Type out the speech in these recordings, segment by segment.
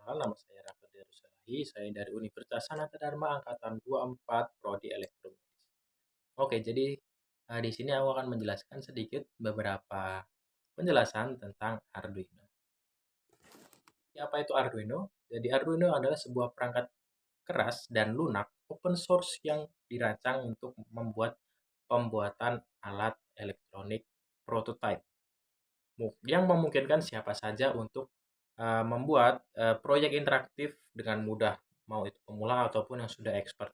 Perkenalkan, nama saya Raffi Darusalahi. Saya dari Universitas Sanata Dharma Angkatan 24 Prodi Elektronik. Oke, jadi di sini aku akan menjelaskan sedikit beberapa penjelasan tentang Arduino. Apa itu Arduino? Jadi Arduino adalah sebuah perangkat keras dan lunak open source yang dirancang untuk membuat pembuatan alat elektronik prototype yang memungkinkan siapa saja untuk membuat proyek interaktif dengan mudah, mau itu pemula ataupun yang sudah expert.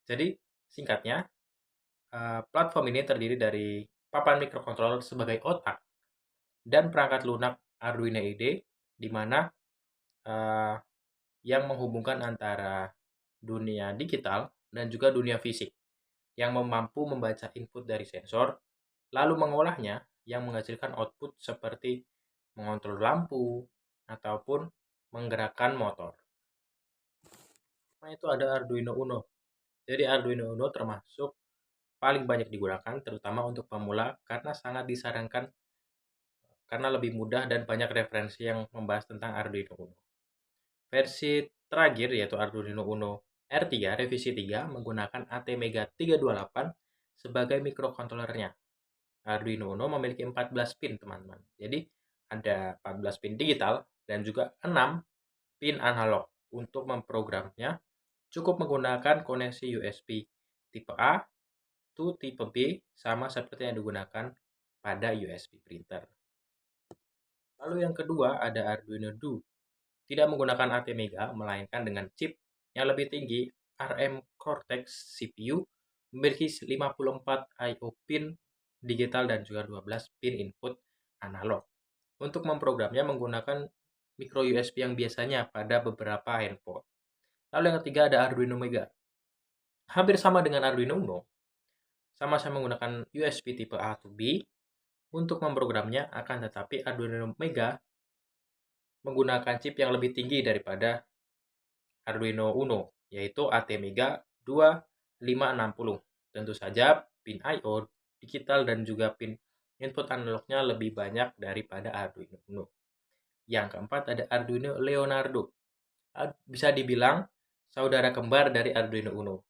Jadi, singkatnya, platform ini terdiri dari papan mikrokontroler sebagai otak dan perangkat lunak Arduino IDE, di mana eh, yang menghubungkan antara dunia digital dan juga dunia fisik, yang mampu membaca input dari sensor, lalu mengolahnya yang menghasilkan output seperti mengontrol lampu ataupun menggerakkan motor. Nah, itu ada Arduino Uno. Jadi Arduino Uno termasuk paling banyak digunakan terutama untuk pemula karena sangat disarankan karena lebih mudah dan banyak referensi yang membahas tentang Arduino Uno. Versi terakhir yaitu Arduino Uno R3 revisi 3 menggunakan ATmega 328 sebagai mikrokontrolernya. Arduino Uno memiliki 14 pin, teman-teman. Jadi ada 14 pin digital dan juga 6 pin analog. Untuk memprogramnya cukup menggunakan koneksi USB tipe A to tipe B sama seperti yang digunakan pada USB printer. Lalu yang kedua ada Arduino Duo. Tidak menggunakan ATmega melainkan dengan chip yang lebih tinggi ARM Cortex CPU memiliki 54 I/O pin digital dan juga 12 pin input analog. Untuk memprogramnya menggunakan micro USB yang biasanya pada beberapa handphone. Lalu yang ketiga ada Arduino Mega. Hampir sama dengan Arduino Uno, sama-sama menggunakan USB tipe A to B untuk memprogramnya, akan tetapi Arduino Mega menggunakan chip yang lebih tinggi daripada Arduino Uno, yaitu ATmega 2560. Tentu saja pin I/O digital dan juga pin input analognya lebih banyak daripada Arduino Uno. Yang keempat ada Arduino Leonardo. Bisa dibilang saudara kembar dari Arduino Uno.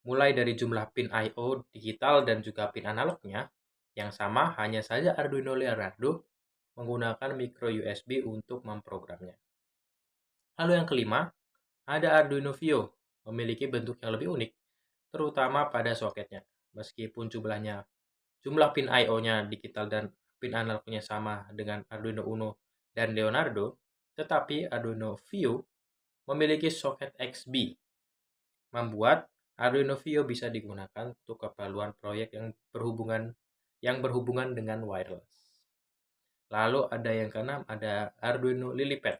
Mulai dari jumlah pin I/O digital dan juga pin analognya yang sama, hanya saja Arduino Leonardo menggunakan micro USB untuk memprogramnya. Lalu yang kelima, ada Arduino Vio, memiliki bentuk yang lebih unik, terutama pada soketnya. Meskipun jumlah pin I/O-nya digital dan pin analognya sama dengan Arduino Uno dan Leonardo, tetapi Arduino Vio memiliki soket XB, membuat Arduino Vio bisa digunakan untuk keperluan proyek yang berhubungan dengan wireless. Lalu ada yang keenam, ada Arduino Lilipad.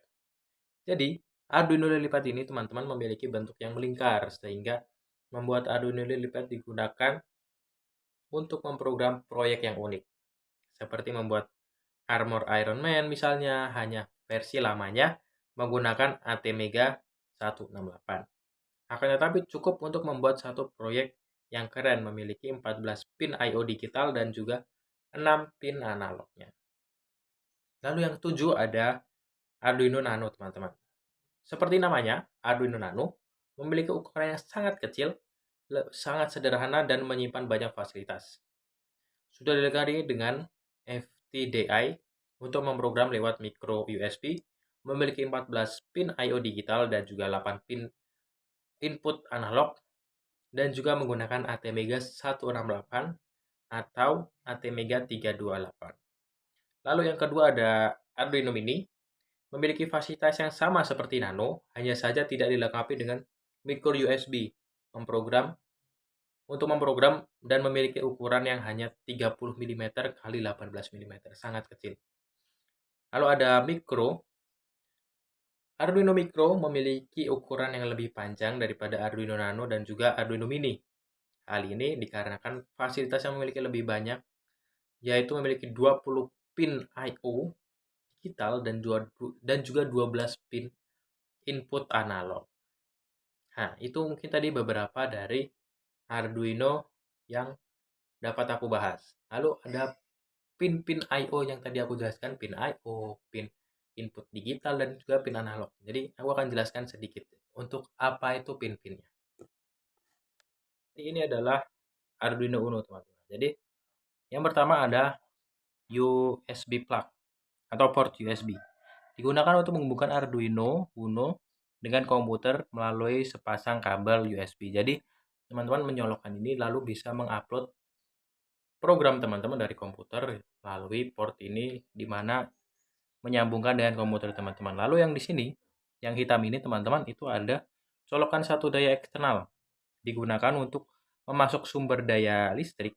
Jadi, Arduino Lilipad ini teman-teman memiliki bentuk yang melingkar sehingga membuat Arduino Lilipad digunakan untuk memprogram proyek yang unik. Seperti membuat Armor Iron Man misalnya, hanya versi lamanya menggunakan ATmega 168. Akan tetapi cukup untuk membuat satu proyek yang keren, memiliki 14 pin I/O digital dan juga 6 pin analognya. Lalu yang ketujuh ada Arduino Nano, teman-teman. Seperti namanya, Arduino Nano memiliki ukuran yang sangat kecil, sangat sederhana dan menyimpan banyak fasilitas. Sudah dilengkapi dengan FTDI untuk memprogram lewat micro USB, memiliki 14 pin I/O digital dan juga 8 pin input analog, dan juga menggunakan ATmega 168 atau ATmega 328. Lalu yang kedua ada Arduino Mini, memiliki fasilitas yang sama seperti Nano, hanya saja tidak dilengkapi dengan micro USB untuk memprogram dan memiliki ukuran yang hanya 30 mm kali 18 mm, sangat kecil. Lalu ada Arduino Micro memiliki ukuran yang lebih panjang daripada Arduino Nano dan juga Arduino Mini. Hal ini dikarenakan fasilitas yang memiliki lebih banyak, yaitu memiliki 20 pin I/O digital dan juga 12 pin input analog. Nah, itu mungkin tadi beberapa dari Arduino yang dapat aku bahas. Lalu ada pin-pin I/O yang tadi aku jelaskan, pin I/O, pin input digital dan juga pin analog. Jadi aku akan jelaskan sedikit untuk apa itu pin-pinnya. Ini adalah Arduino Uno, teman-teman. Jadi yang pertama ada USB plug atau port USB. Digunakan untuk menghubungkan Arduino Uno dengan komputer melalui sepasang kabel USB. Jadi teman-teman menyolokkan ini lalu bisa mengupload program teman-teman dari komputer melalui port ini, di mana menyambungkan dengan komputer teman-teman. Lalu yang di sini, yang hitam ini teman-teman, itu ada colokan satu daya eksternal. Digunakan untuk memasok sumber daya listrik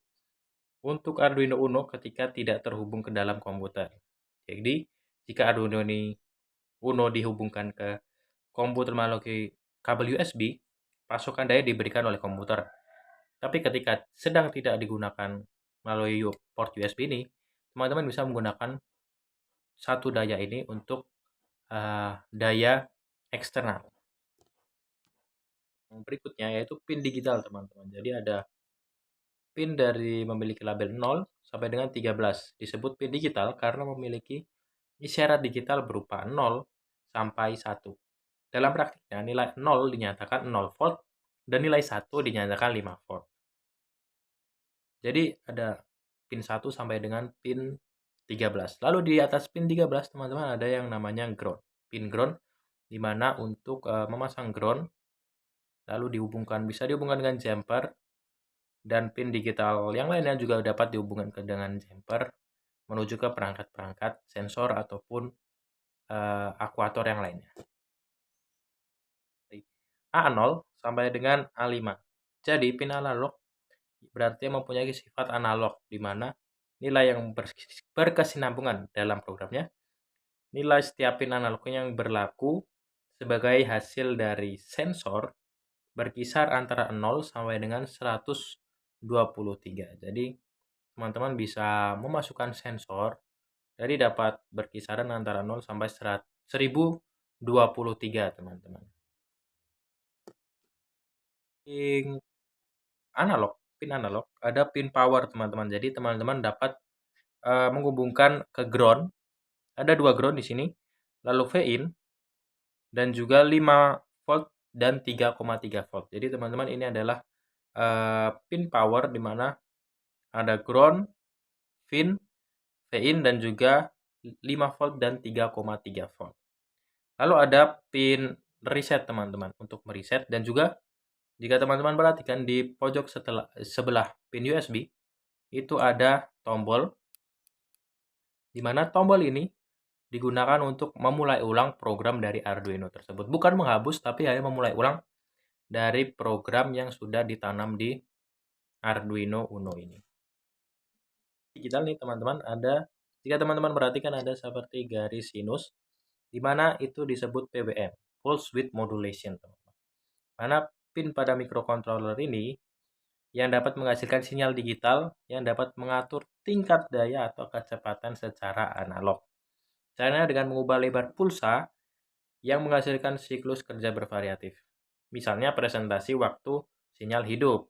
untuk Arduino Uno ketika tidak terhubung ke dalam komputer. Jadi, jika Arduino Uno dihubungkan ke komputer melalui kabel USB, pasokan daya diberikan oleh komputer. Tapi ketika sedang tidak digunakan melalui port USB ini, teman-teman bisa menggunakan satu daya ini untuk daya eksternal. Yang berikutnya yaitu pin digital, teman-teman. Jadi ada pin dari memiliki label 0 sampai dengan 13. Disebut pin digital karena memiliki isyarat digital berupa 0 sampai 1. Dalam praktiknya, nilai 0 dinyatakan 0 volt dan nilai 1 dinyatakan 5 volt. Jadi ada pin 1 sampai dengan pin 13. Lalu di atas pin 13, teman-teman, ada yang namanya ground. Pin ground, di mana untuk memasang ground, lalu bisa dihubungkan dengan jumper, dan pin digital yang lainnya juga dapat dihubungkan dengan jumper menuju ke perangkat-perangkat sensor ataupun akuator yang lainnya. A0 sampai dengan A5. Jadi pin analog berarti mempunyai sifat analog, di mana nilai yang berkesinambungan dalam programnya, nilai setiap pin analognya yang berlaku sebagai hasil dari sensor berkisar antara 0 sampai dengan 123. Jadi teman-teman bisa memasukkan sensor, jadi dapat berkisaran antara 0 sampai 1023, teman-teman. Pin analog, ada pin power, teman-teman. Jadi teman-teman dapat menghubungkan ke ground. Ada 2 ground di sini, lalu V-in dan juga 5 volt dan 3,3 volt. Jadi teman-teman, ini adalah pin power di mana ada ground, V-in dan juga 5 volt dan 3,3 volt. Lalu ada pin reset, teman-teman, untuk mereset, dan juga jika teman-teman perhatikan di pojok sebelah pin USB itu ada tombol, di mana tombol ini digunakan untuk memulai ulang program dari Arduino tersebut. Bukan menghapus, tapi hanya memulai ulang dari program yang sudah ditanam di Arduino Uno ini. Digital nih, teman-teman, jika teman-teman perhatikan ada seperti garis sinus, di mana itu disebut PWM, Pulse Width Modulation, teman-teman. Mana pin pada microcontroller ini yang dapat menghasilkan sinyal digital yang dapat mengatur tingkat daya atau kecepatan secara analog. Caranya dengan mengubah lebar pulsa yang menghasilkan siklus kerja bervariatif. Misalnya presentasi waktu sinyal hidup.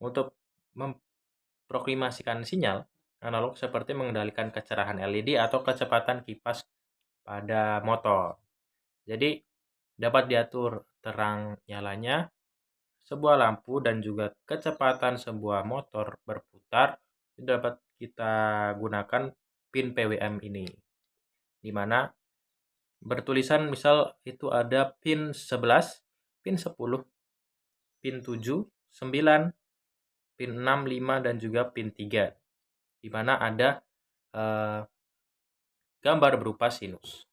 Untuk memproklamasikan sinyal analog seperti mengendalikan kecerahan LED atau kecepatan kipas pada motor. Jadi dapat diatur terang nyalanya sebuah lampu dan juga kecepatan sebuah motor berputar, itu dapat kita gunakan pin PWM ini, di mana bertulisan misal itu ada pin 11, pin 10, pin 7, 9, pin 6, 5, dan juga pin 3, di mana ada gambar berupa sinus.